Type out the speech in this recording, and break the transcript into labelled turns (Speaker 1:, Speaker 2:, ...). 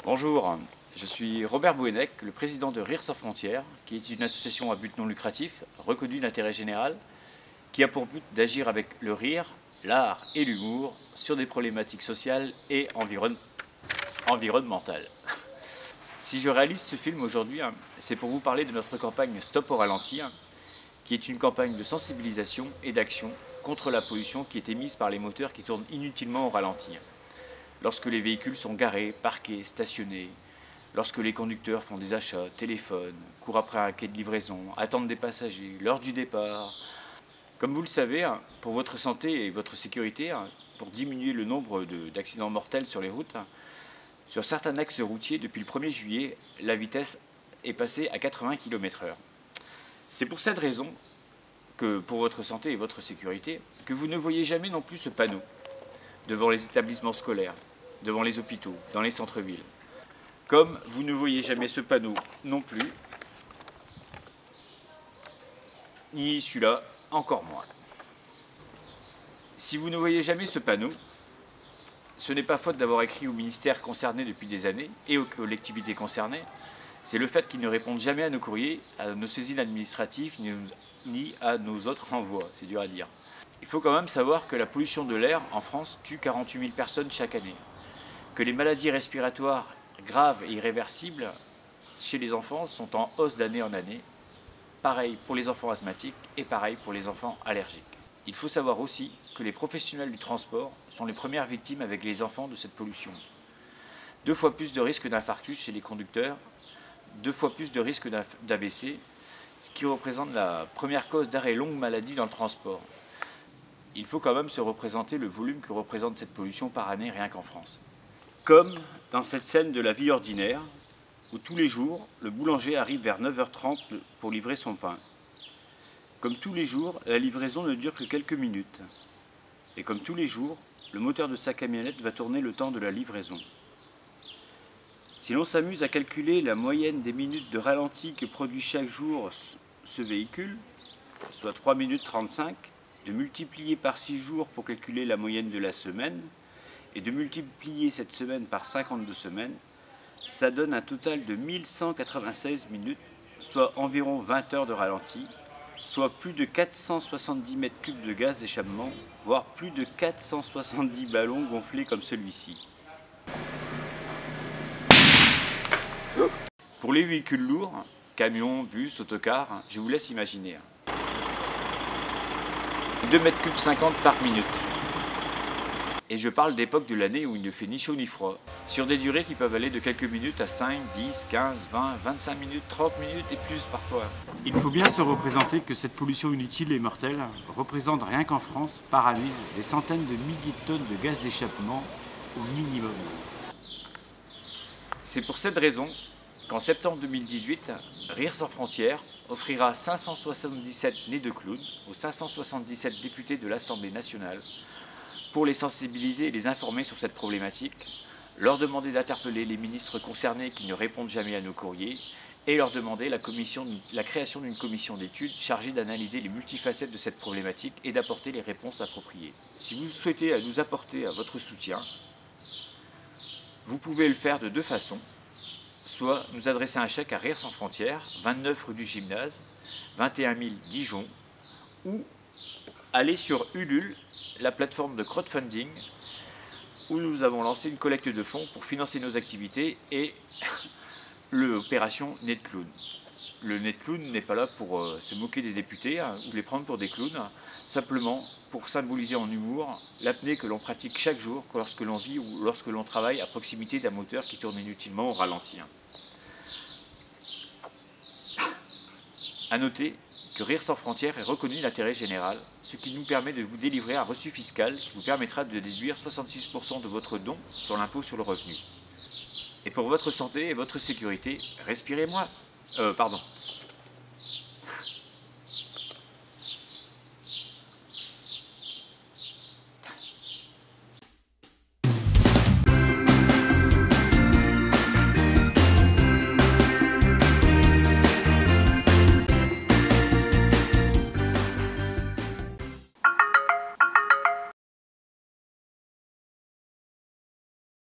Speaker 1: Bonjour, je suis Robert Bouhennec, le président de Rire sans frontières, qui est une association à but non lucratif, reconnue d'intérêt général, qui a pour but d'agir avec le rire, l'art et l'humour sur des problématiques sociales et environnementales. Si je réalise ce film aujourd'hui, c'est pour vous parler de notre campagne Stop au ralenti, qui est une campagne de sensibilisation et d'action contre la pollution qui est émise par les moteurs qui tournent inutilement au ralenti. Lorsque les véhicules sont garés, parqués, stationnés, lorsque les conducteurs font des achats, téléphonent, courent après un quai de livraison, attendent des passagers, l'heure du départ. Comme vous le savez, pour votre santé et votre sécurité, pour diminuer le nombre d'accidents mortels sur les routes, sur certains axes routiers, depuis le 1er juillet, la vitesse est passée à 80 km/h. C'est pour cette raison que, pour votre santé et votre sécurité, que vous ne voyez jamais non plus ce panneau devant les établissements scolaires, devant les hôpitaux, dans les centres-villes. Comme vous ne voyez jamais ce panneau non plus, ni celui-là, encore moins. Si vous ne voyez jamais ce panneau, ce n'est pas faute d'avoir écrit au ministère concerné depuis des années et aux collectivités concernées, c'est le fait qu'ils ne répondent jamais à nos courriers, à nos saisines administratives, ni à nos autres renvois, c'est dur à dire. Il faut quand même savoir que la pollution de l'air en France tue 48 000 personnes chaque année, que les maladies respiratoires graves et irréversibles chez les enfants sont en hausse d'année en année, pareil pour les enfants asthmatiques et pareil pour les enfants allergiques. Il faut savoir aussi que les professionnels du transport sont les premières victimes avec les enfants de cette pollution. 2 fois plus de risques d'infarctus chez les conducteurs, 2 fois plus de risques d'AVC, ce qui représente la première cause d'arrêt longue maladie dans le transport. Il faut quand même se représenter le volume que représente cette pollution par année rien qu'en France. Comme dans cette scène de la vie ordinaire, où tous les jours, le boulanger arrive vers 9h30 pour livrer son pain. Comme tous les jours, la livraison ne dure que quelques minutes. Et comme tous les jours, le moteur de sa camionnette va tourner le temps de la livraison. Si l'on s'amuse à calculer la moyenne des minutes de ralenti que produit chaque jour ce véhicule, soit 3 minutes 35, de multiplier par 6 jours pour calculer la moyenne de la semaine, et de multiplier cette semaine par 52 semaines, ça donne un total de 1196 minutes, soit environ 20 heures de ralenti, soit plus de 470 mètres cubes de gaz d'échappement, voire plus de 470 ballons gonflés comme celui-ci. Pour les véhicules lourds, camions, bus, autocars, je vous laisse imaginer. 2 mètres cubes 50 par minute. Et je parle d'époque de l'année où il ne fait ni chaud ni froid, sur des durées qui peuvent aller de quelques minutes à 5, 10, 15, 20, 25 minutes, 30 minutes et plus parfois. Il faut bien se représenter que cette pollution inutile et mortelle représente rien qu'en France, par année, des centaines de milliers de tonnes de gaz d'échappement au minimum. C'est pour cette raison qu'en septembre 2018, Rire sans frontières offrira 577 nez de clown aux 577 députés de l'Assemblée nationale pour les sensibiliser et les informer sur cette problématique, leur demander d'interpeller les ministres concernés qui ne répondent jamais à nos courriers et leur demander la création d'une commission d'études chargée d'analyser les multifacettes de cette problématique et d'apporter les réponses appropriées. Si vous souhaitez nous apporter votre soutien, vous pouvez le faire de 2 façons. Soit nous adresser un chèque à Rire sans frontières, 29 rue du Gymnase, 21 000 Dijon, ou aller sur Ulule, la plateforme de crowdfunding, où nous avons lancé une collecte de fonds pour financer nos activités et l'opération Nez de Clown. Le Nez de Clown n'est pas là pour se moquer des députés ou les prendre pour des clowns, simplement pour symboliser en humour l'apnée que l'on pratique chaque jour lorsque l'on vit ou lorsque l'on travaille à proximité d'un moteur qui tourne inutilement au ralenti. A noter que Rire sans frontières est reconnu d'intérêt général, ce qui nous permet de vous délivrer un reçu fiscal qui vous permettra de déduire 66% de votre don sur l'impôt sur le revenu. Et pour votre santé et votre sécurité, respirez moins.